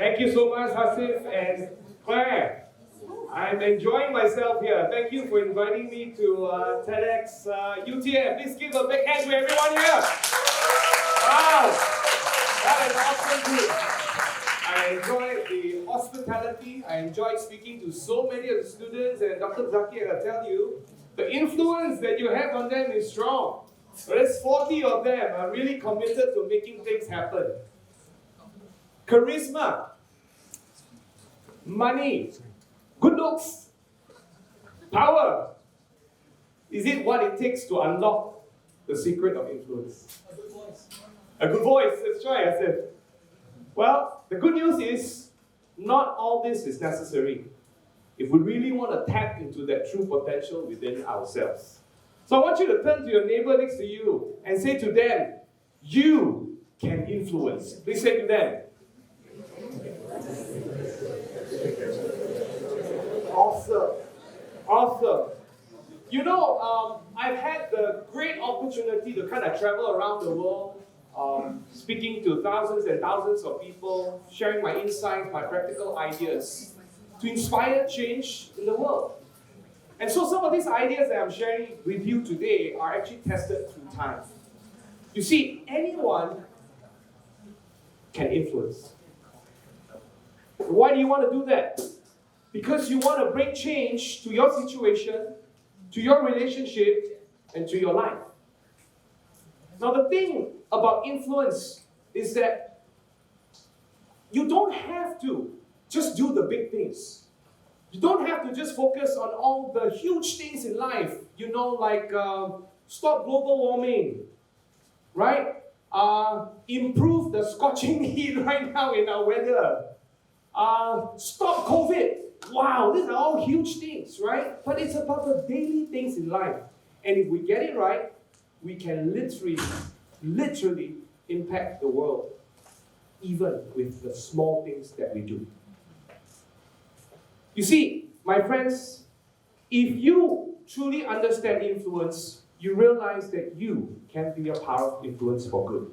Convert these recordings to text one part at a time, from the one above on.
Thank you so much, Hasif and Claire. I'm enjoying myself here. Thank you for inviting me to TEDxUTM. Please give a big hand to everyone here. Wow, that is awesome group. I enjoyed the hospitality. I enjoyed speaking to so many of the students, and Dr. Zaki, I'll tell you, the influence that you have on them is strong. There's 40 of them are really committed to making things happen. Charisma, money, good looks, power. Is it what it takes to unlock the secret of influence? A good voice. A good voice, that's right, I said. Well, the good news is, not all this is necessary if we really want to tap into that true potential within ourselves. So I want you to turn to your neighbor next to you and say to them, you can influence. Please say to them. Awesome. Awesome. You know, I've had the great opportunity to kind of travel around the world, speaking to thousands and thousands of people, sharing my insights, my practical ideas to inspire change in the world. And so some of these ideas that I'm sharing with you today are actually tested through time. You see, anyone can influence. Why do you want to do that? Because you want to bring change to your situation, to your relationship, and to your life. Now the thing about influence is that you don't have to just do the big things. You don't have to just focus on all the huge things in life, you know, like stop global warming, right? Improve the scorching heat right now in our weather. Stop COVID. Wow, these are all huge things, right? But it's about the daily things in life. And if we get it right, we can literally impact the world, even with the small things that we do. You see, my friends, if you truly understand influence, you realize that you can be a powerful influence for good.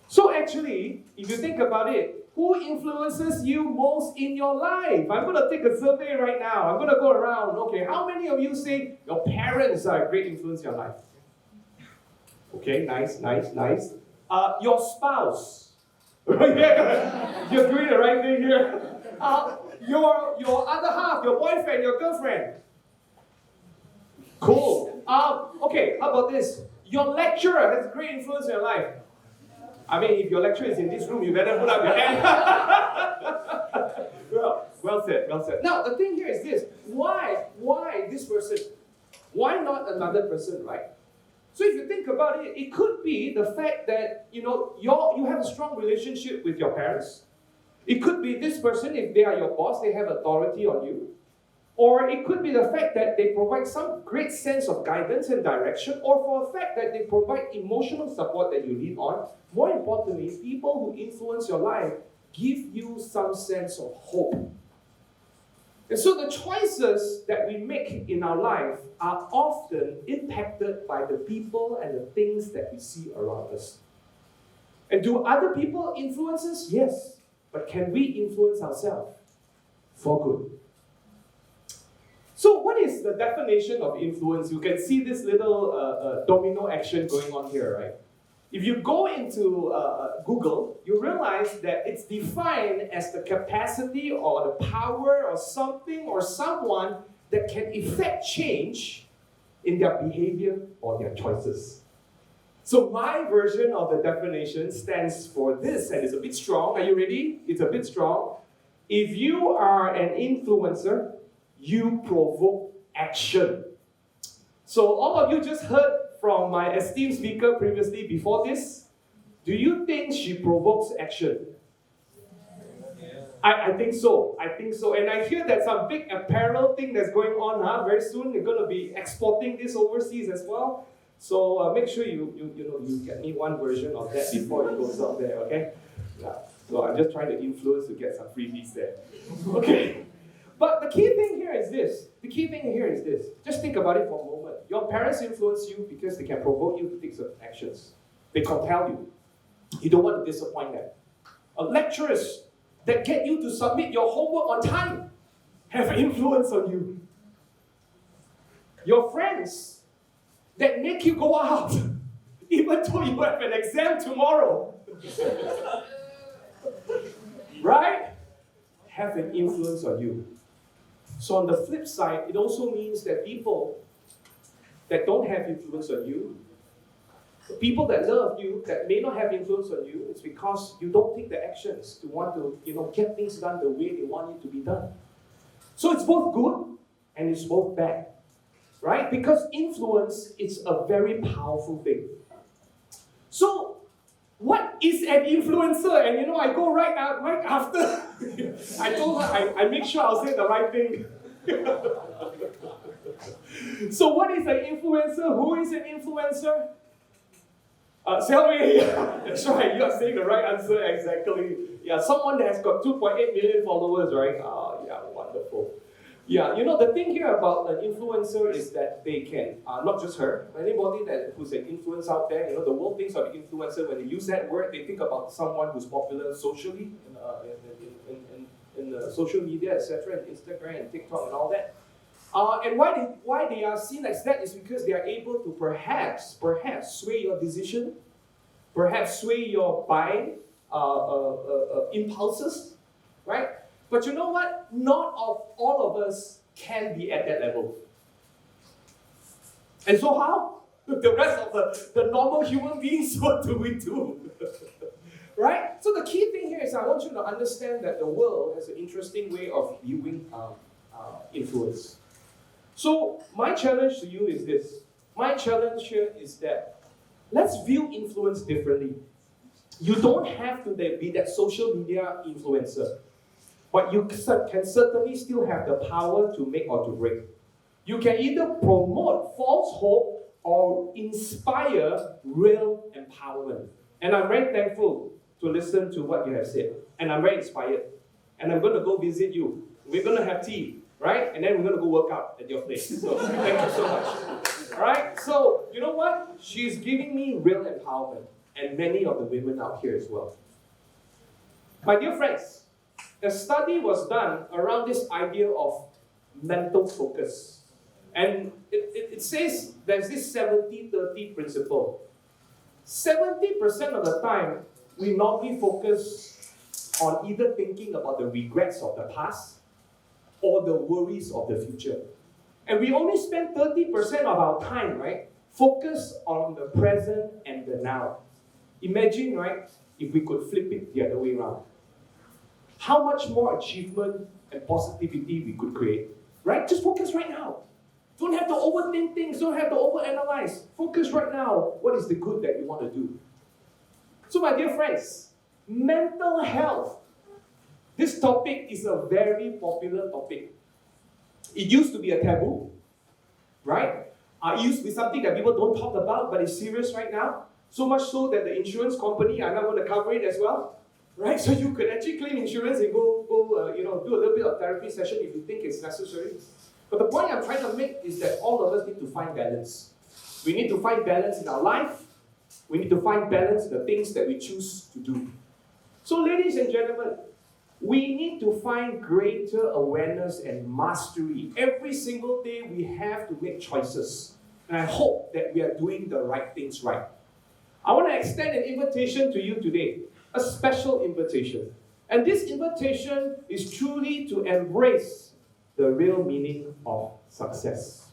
So actually, if you think about it, who influences you most in your life? I'm going to take a survey right now. I'm going to go around. Okay, how many of you say your parents are a great influence in your life? Okay, nice. Your spouse. You're doing the right thing here. Your other half, your boyfriend, your girlfriend. Cool. Okay, how about this? Your lecturer has a great influence in your life. I mean, if your lecturer is in this room, you better put up your hand. Well said. Now, the thing here is this. Why this person? Why not another person, right? So if you think about it, it could be the fact that, you know, you have a strong relationship with your parents. It could be this person, if they are your boss, they have authority on you. Or it could be the fact that they provide some great sense of guidance and direction, or for the fact that they provide emotional support that you lean on. More importantly, people who influence your life give you some sense of hope. And so the choices that we make in our life are often impacted by the people and the things that we see around us. And do other people influence us? Yes. But can we influence ourselves for good? So what is the definition of influence? You can see this little domino action going on here, right? If you go into Google, you realize that it's defined as the capacity or the power or something or someone that can effect change in their behavior or their choices. So my version of the definition stands for this, and it's a bit strong. Are you ready? It's a bit strong. If you are an influencer, you provoke action. So all of you just heard from my esteemed speaker previously before this. Do you think she provokes action? I think so. And I hear that some big apparel thing that's going on. Very soon you're going to be exporting this overseas as well. So make sure you get me one version of that before it goes out there, okay? Yeah. So I'm just trying to influence to get some freebies there. Okay. But the key thing here is this. Just think about it for a moment. Your parents influence you because they can provoke you to take certain actions. They compel you. You don't want to disappoint them. Lecturers, that get you to submit your homework on time have influence on you. Your friends that make you go out even though you have an exam tomorrow, right? Have an influence on you. So on the flip side, it also means that people that don't have influence on you, the people that love you, that may not have influence on you, it's because you don't take the actions to want to, get things done the way they want it to be done. So it's both good and it's both bad, right? Because influence is a very powerful thing. So, what is an influencer? And I go right after. I told her, I make sure I'll say the right thing. So what is an influencer? Who is an influencer? Selby, that's right, you are saying the right answer exactly. Yeah, someone that has got 2.8 million followers, right? Yeah, wonderful. Yeah, the thing here about an influencer is that they can, not just her, anybody who's an influencer out there, the world thinks of influencer, when they use that word, they think about someone who's popular socially, in social media, etc., and Instagram and TikTok and all that. And why they are seen as that is because they are able to perhaps sway your decision, perhaps sway your buying impulses, right? But you know what? Not all of us can be at that level. And so how? The rest of the normal human beings, what do we do? Right? So the key thing here is I want you to understand that the world has an interesting way of viewing influence. So my challenge to you is this. My challenge here is that let's view influence differently. You don't have to be that social media influencer, but you can certainly still have the power to make or to break. You can either promote false hope or inspire real empowerment. And I'm very thankful to listen to what you have said. And I'm very inspired. And I'm going to go visit you. We're going to have tea, right? And then we're going to go work out at your place. So thank you so much. All right? So, you know what? She's giving me real empowerment. And many of the women out here as well. My dear friends, a study was done around this idea of mental focus. And it says there's this 70-30 principle. 70% of the time, we normally focus on either thinking about the regrets of the past or the worries of the future. And we only spend 30% of our time, right, focused on the present and the now. Imagine, right, if we could flip it the other way around. How much more achievement and positivity we could create, right? Just focus right now. Don't have to overthink things, don't have to overanalyze. Focus right now. What is the good that you want to do? So my dear friends, mental health. This topic is a very popular topic. It used to be a taboo, right? It used to be something that people don't talk about, but it's serious right now. So much so that the insurance company are now going to cover it as well. Right? So you could actually claim insurance and go do a little bit of therapy session if you think it's necessary. But the point I'm trying to make is that all of us need to find balance. We need to find balance in our life. We need to find balance in the things that we choose to do. So ladies and gentlemen, we need to find greater awareness and mastery. Every single day we have to make choices. And I hope that we are doing the right things right. I want to extend an invitation to you today. A special invitation. And this invitation is truly to embrace the real meaning of success.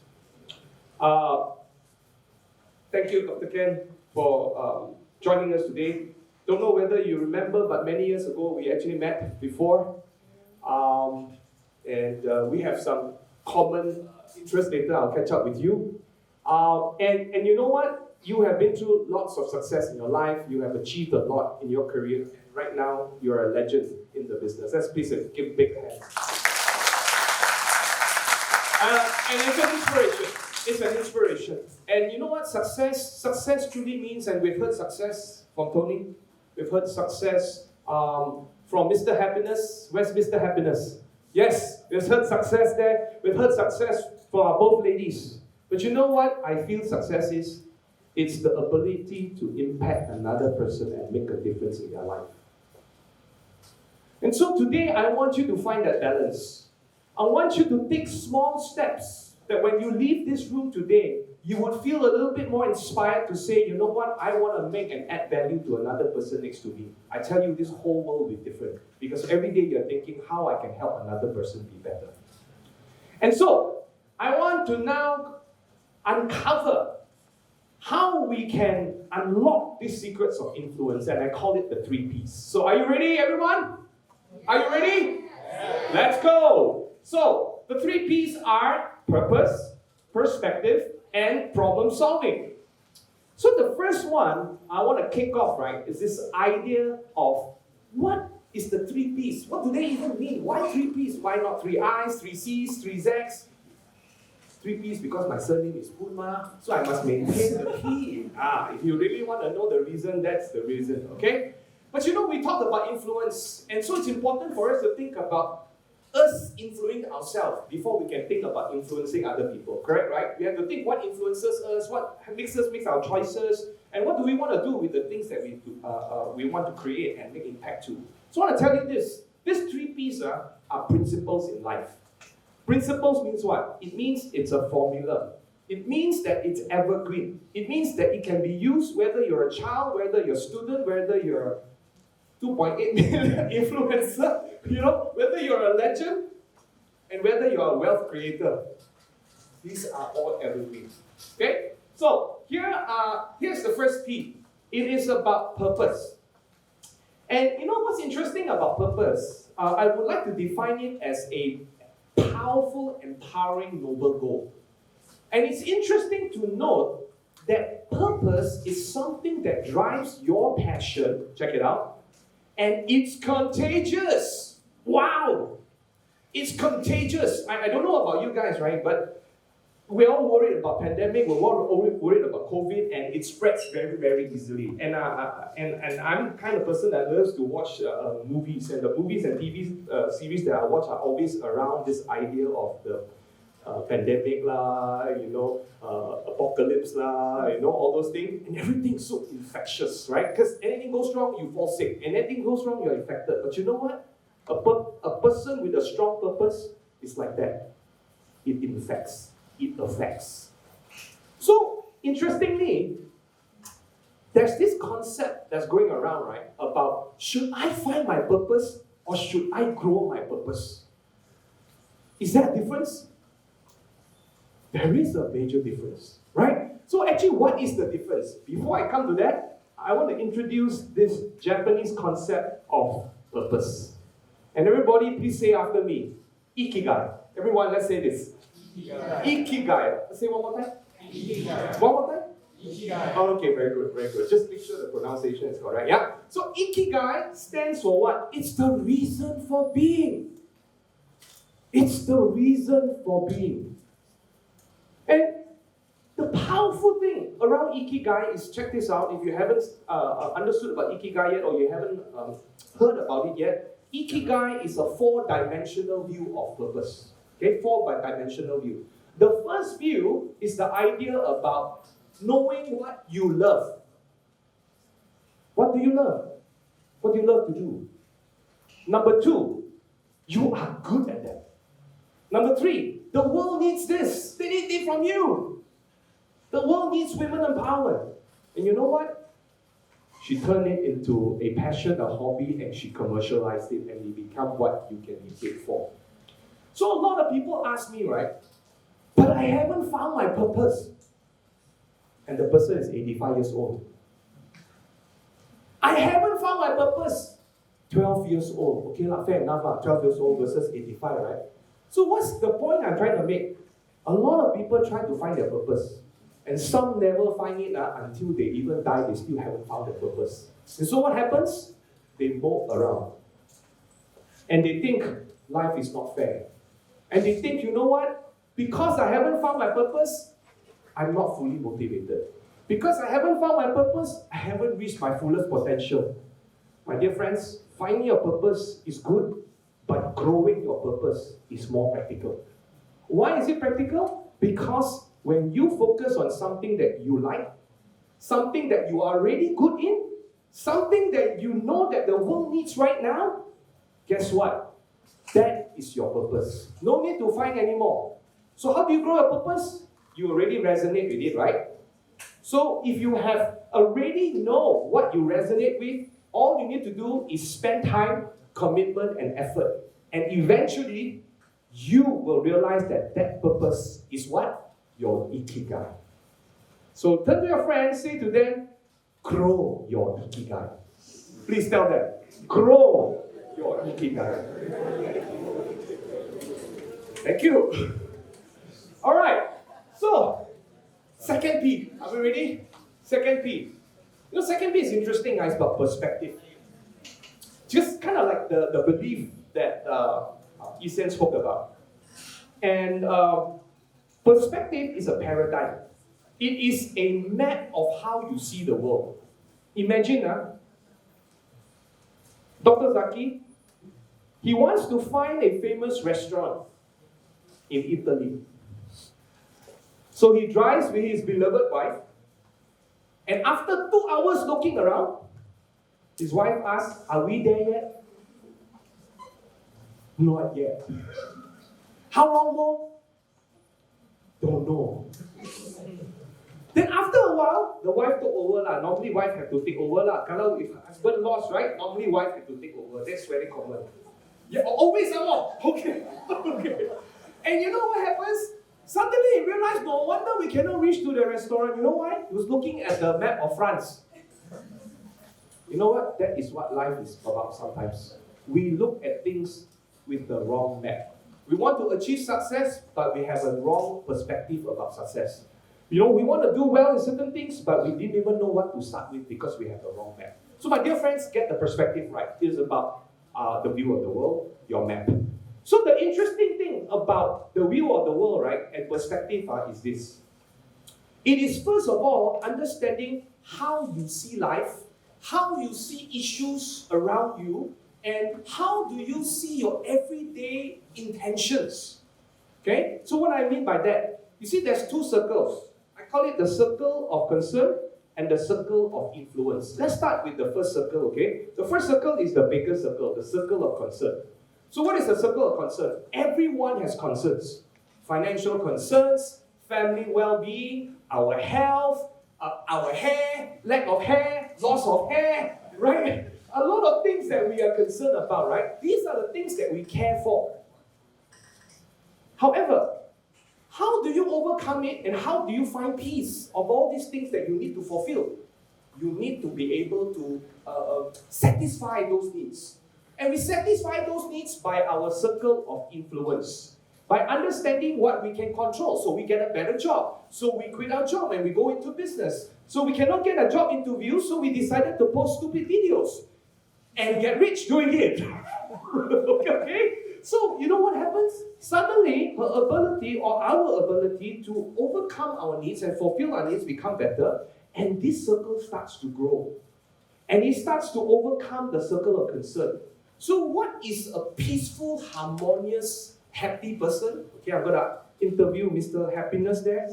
Thank you, Dr. Ken, for joining us today. Don't know whether you remember, but many years ago we actually met before. And we have some common interests later. I'll catch up with you. And you know what? You have been through lots of success in your life. You have achieved a lot in your career. And right now, you're a legend in the business. Let's please give big hands. And it's an inspiration. It's an inspiration. And you know what? Success truly means, and we've heard success from Tony. We've heard success from Mr. Happiness. Where's Mr. Happiness? Yes, we've heard success there. We've heard success for both ladies. But you know what I feel success is? It's the ability to impact another person and make a difference in their life. And so today, I want you to find that balance. I want you to take small steps that when you leave this room today, you would feel a little bit more inspired to say, you know what, I want to make and add value to another person next to me. I tell you, this whole world will be different because every day you're thinking how I can help another person be better. And so, I want to now uncover how we can unlock these secrets of influence, and I call it the 3 Ps. So are you ready, everyone? Are you ready? Yeah. Let's go. So, the 3 Ps are purpose, perspective, and problem solving. So the first one I want to kick off, right, is this idea of what is the 3 Ps? What do they even mean? Why 3 Ps? Why not 3 Is, 3 Cs, 3 Zs? 3 Ps because my surname is Phoon, so I must maintain the P. If you really want to know the reason, that's the reason, okay? But you know, we talked about influence, and so it's important for us to think about us influencing ourselves before we can think about influencing other people, correct, right? We have to think what influences us, what makes our choices, and what do we want to do with the things that we want to create and make impact to. So I want to tell you this. These 3 Ps are principles in life. Principles means what? It means it's a formula. It means that it's evergreen. It means that it can be used whether you're a child, whether you're a student, whether you're 2.8 million influencer, whether you're a legend, and whether you're a wealth creator. These are all evergreen. Okay? So, here's the first P. It is about purpose. And you know what's interesting about purpose? I would like to define it as a powerful, empowering, noble goal. And it's interesting to note that purpose is something that drives your passion. Check it out. And it's contagious. Wow! It's contagious. I don't know about you guys, right? But we're all worried about pandemic. We're all worried about COVID, and it spreads very, very easily. And I'm the kind of person that loves to watch movies, and the movies and TV series that I watch are always around this idea of the pandemic apocalypse all those things, and everything's so infectious, right? Because anything goes wrong, you fall sick, and anything goes wrong, you're infected. But you know what? A person with a strong purpose is like that. It infects. It affects. So, interestingly, there's this concept that's going around, right? About should I find my purpose or should I grow my purpose? Is there a difference? There is a major difference, right? So actually, what is the difference? Before I come to that, I want to introduce this Japanese concept of purpose. And everybody, please say after me, Ikigai. Everyone, let's say this. Ikigai. Ikigai. Let's say one more time. Ikigai. One more time. Ikigai. Oh, okay, very good, very good. Just make sure the pronunciation is correct, yeah? So Ikigai stands for what? It's the reason for being. It's the reason for being. And the powerful thing around Ikigai is, check this out, if you haven't understood about Ikigai yet, or you haven't heard about it yet, Ikigai is a 4-dimensional view of purpose. Okay, 4-dimensional view. The first view is the idea about knowing what you love. What do you love? What do you love to do? Number 2, you are good at that. Number 3, the world needs this. They need it from you. The world needs women empowerment. And you know what? She turned it into a passion, a hobby, and she commercialized it, and it became what you can be paid for. So a lot of people ask me, right? But I haven't found my purpose. And the person is 85 years old. I haven't found my purpose. 12 years old. Okay, fair enough. 12 years old versus 85, right? So what's the point I'm trying to make? A lot of people try to find their purpose. And some never find it until they even die, they still haven't found their purpose. And so what happens? They mope around. And they think life is not fair. And they think, you know what? Because I haven't found my purpose, I'm not fully motivated. Because I haven't found my purpose, I haven't reached my fullest potential. My dear friends, finding your purpose is good, but growing your purpose is more practical. Why is it practical? Because when you focus on something that you like, something that you are already good in, something that you know that the world needs right now, guess what? That is your purpose. No need to find anymore. So how do you grow your purpose? You already resonate with it, right? So if you have already know what you resonate with, all you need to do is spend time, commitment, and effort. And eventually, you will realize that that purpose is what? Your ikigai. So turn to your friends, say to them, grow your ikigai. Please tell them, grow your ikigai. Thank you. All right. So, second P. Are we ready? Second P. You know, second P is interesting, guys, about perspective. Just kind of like the belief that Isen spoke about. And perspective is a paradigm. It is a map of how you see the world. Imagine, Dr. Zaki, he wants to find a famous restaurant in Italy. So he drives with his beloved wife, and after 2 hours looking around, his wife asks, are we there yet? Not yet. How long more? Don't know. Then after a while, the wife took over lah. Normally wife have to take over lah. Kalau if husband lost, right? Normally wife have to take over. That's very common. Yeah, always more. Okay. Okay. And you know what happens? Suddenly he realized, no wonder we cannot reach to the restaurant. You know why? He was looking at the map of France. You know what? That is what life is about sometimes. We look at things with the wrong map. We want to achieve success, but we have a wrong perspective about success. You know, we want to do well in certain things, but we didn't even know what to start with because we have the wrong map. So my dear friends, get the perspective right. It is about the view of the world, your map. So the interesting thing about the view of the world, right, and perspective is this. It is first of all understanding how you see life, how you see issues around you, and how do you see your everyday intentions. Okay? So what I mean by that, you see there's two circles. I call it the circle of concern and the circle of influence. Let's start with the first circle, okay? The first circle is the bigger circle, the circle of concern. So what is the circle of concern? Everyone has concerns. Financial concerns, family well-being, our health, our hair, lack of hair, loss of hair, right? A lot of things that we are concerned about, right? These are the things that we care for. However, how do you overcome it and how do you find peace of all these things that you need to fulfill? You need to be able to satisfy those needs. And we satisfy those needs by our circle of influence. By understanding what we can control, so we get a better job. So we quit our job and we go into business. So we cannot get a job interview, so we decided to post stupid videos. And get rich doing it. Okay? So, you know what happens? Suddenly, her ability or our ability to overcome our needs and fulfill our needs become better, and this circle starts to grow. And it starts to overcome the circle of concern. So what is a peaceful, harmonious, happy person? Okay, I'm going to interview Mr. Happiness there.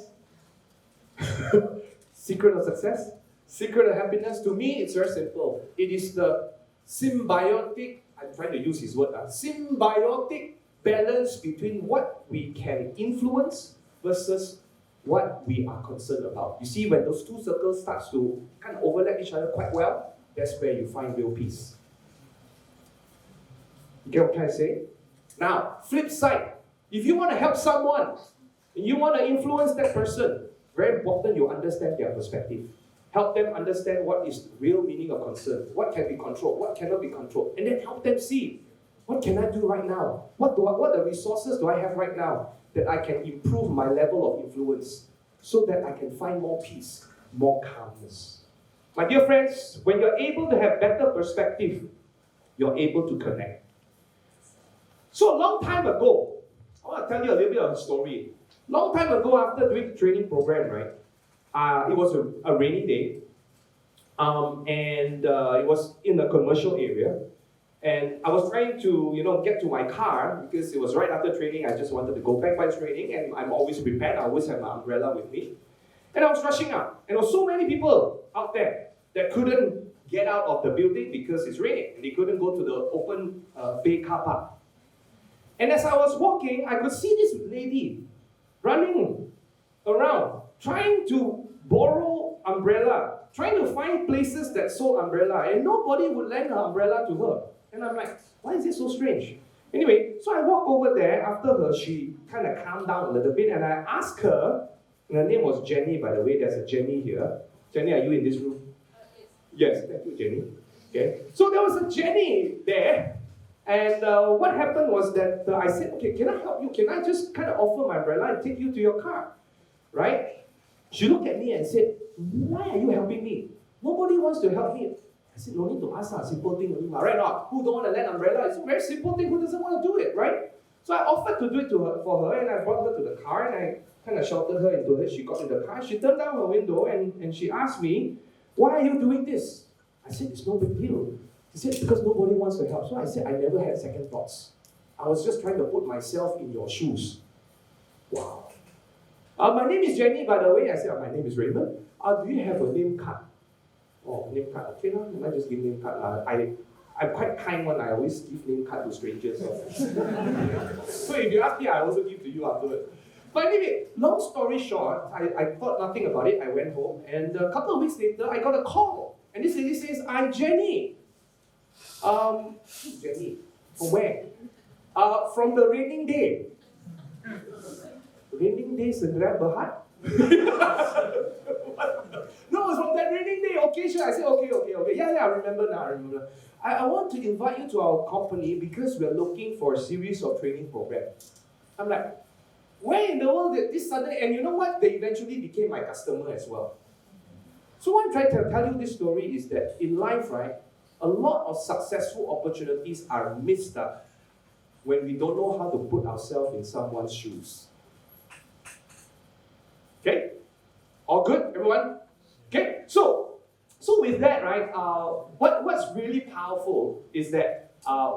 Secret of success? Secret of happiness? To me, it's very simple. It is the symbiotic, I'm trying to use his word, symbiotic balance between what we can influence versus what we are concerned about. You see, when those two circles start to kind of overlap each other quite well, that's where you find real peace. You get what I'm trying to say? Now, flip side, if you want to help someone, and you want to influence that person, very important you understand their perspective. Help them understand what is the real meaning of concern. What can be controlled? What cannot be controlled? And then help them see, what can I do right now? What the resources do I have right now that I can improve my level of influence so that I can find more peace, more calmness. My dear friends, when you're able to have better perspective, you're able to connect. So a long time ago, I want to tell you a little bit of a story. Long time ago, after doing the training program, right? It was a rainy day, and it was in a commercial area, and I was trying to, get to my car because it was right after training. I just wanted to go back by training, and I'm always prepared. I always have my umbrella with me, and I was rushing out, and there were so many people out there that couldn't get out of the building because it's raining and they couldn't go to the open bay car park. And as I was walking, I could see this lady running around, trying to borrow umbrella, trying to find places that sold umbrella, and nobody would lend her umbrella to her. And I'm like, why is it so strange? Anyway, so I walk over there after her, she kind of calmed down a little bit, and I asked her, and her name was Jenny, by the way, there's a Jenny here. Jenny, are you in this room? Yes, thank you, Jenny. Okay, so there was a Jenny there, and what happened was that I said, okay, can I help you? Can I just kind of offer my umbrella and take you to your car? Right? She looked at me and said, why are you helping me? Nobody wants to help me. I said, no need to ask her, simple thing only, right? Not who don't want to lend umbrella? It's a very simple thing. Who doesn't want to do it, right? So I offered to do it for her, and I brought her to the car, and I kind of sheltered her into it. She got in the car. She turned down her window, and she asked me, why are you doing this? I said, it's no big deal. She said, because nobody wants to help. So I said, I never had second thoughts. I was just trying to put myself in your shoes. Wow. My name is Jenny, by the way. I said, my name is Raymond. Do you have a name card? Oh, name card. Okay, now I just give name card. I'm quite kind one. I always give name card to strangers. So if you ask me, I also give to you afterwards. But anyway, long story short, I thought nothing about it. I went home, and a couple of weeks later, I got a call. And this lady says, I'm Jenny. Who's Jenny? From where? From the raining day. Raining day, Sendirian Berhad? No, it's from that raining day. Okay, sure. I said, okay. Yeah, I remember now. I want to invite you to our company because we're looking for a series of training programs. I'm like, where in the world did this suddenly? And you know what? They eventually became my customer as well. So what I'm trying to tell you this story is that in life, right, a lot of successful opportunities are missed out when we don't know how to put ourselves in someone's shoes. Okay? All good, everyone? Okay, so with that, right, what's really powerful is that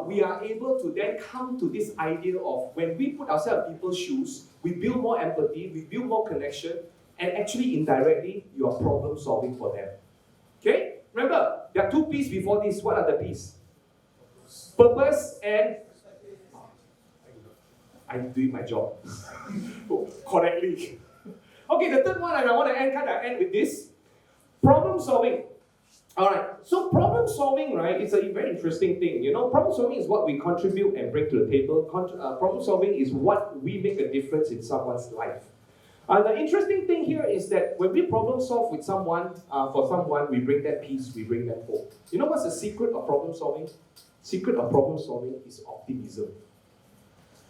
we are able to then come to this idea of when we put ourselves in people's shoes, we build more empathy, we build more connection, and actually indirectly, you are problem solving for them. Okay? Remember, there are two P's before this. What are the P's? Purpose and... I'm doing my job correctly. Okay, the third one, and I want to end with this. Problem solving. Alright, so problem solving, right, it's a very interesting thing. You know, problem solving is what we contribute and bring to the table. Problem solving is what we make a difference in someone's life. The interesting thing here is that when we problem solve with someone, for someone, we bring them peace, we bring them hope. You know what's the secret of problem solving? Secret of problem solving is optimism.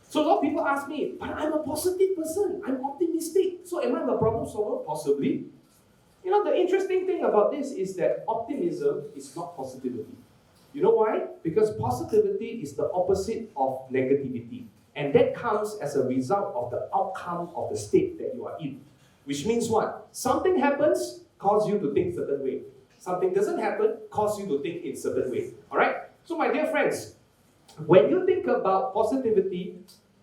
So a lot of people ask me, but I'm a positive person, I'm optimistic. So am I a problem solver? Possibly. You know, the interesting thing about this is that optimism is not positivity. You know why? Because positivity is the opposite of negativity. And that comes as a result of the outcome of the state that you are in. Which means what? Something happens, cause you to think a certain way. Something doesn't happen, cause you to think in a certain way. Alright? So my dear friends, when you think about positivity,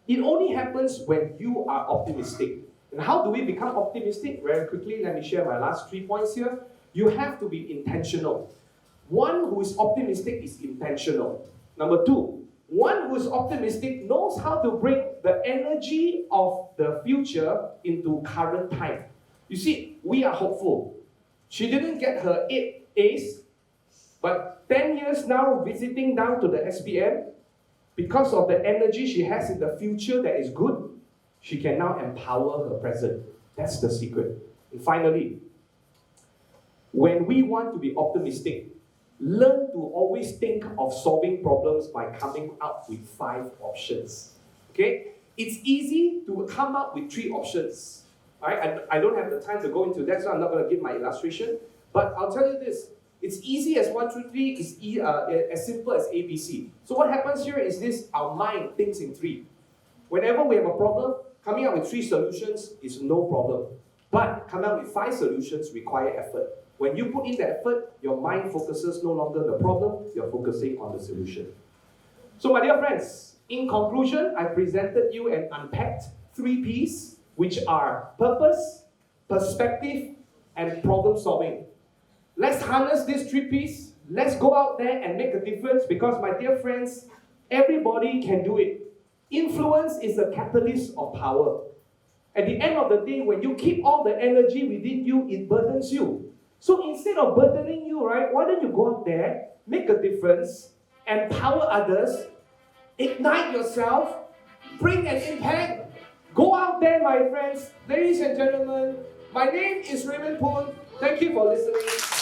it only happens when you are optimistic. And how do we become optimistic? Very quickly, let me share my last 3 points here. You have to be intentional. One who is optimistic is intentional. Number 2, one who is optimistic knows how to bring the energy of the future into current time. You see, we are hopeful. She didn't get her 8 A's, but 10 years now visiting down to the SPM, because of the energy she has in the future that is good, she can now empower her present. That's the secret. And finally, when we want to be optimistic, learn to always think of solving problems by coming up with 5 options. Okay? It's easy to come up with 3 options. Right? I don't have the time to go into that, so I'm not going to give my illustration. But I'll tell you this. It's easy as 1, 2, 3. It's as simple as ABC. So what happens here is this: our mind thinks in 3. Whenever we have a problem, coming up with 3 solutions is no problem. But coming up with 5 solutions require effort. When you put in the effort, your mind focuses no longer on the problem, you're focusing on the solution. So my dear friends, in conclusion, I presented you and unpacked 3 P's, which are purpose, perspective, and problem solving. Let's harness these 3 P's Let's go out there and make a difference because, my dear friends, everybody can do it. Influence is a catalyst of power. At the end of the day, when you keep all the energy within you, it burdens you. So instead of burdening you, right, why don't you go out there, make a difference, empower others, ignite yourself, bring an impact. Go out there, my friends. Ladies and gentlemen, my name is Raymond Phoon. Thank you for listening.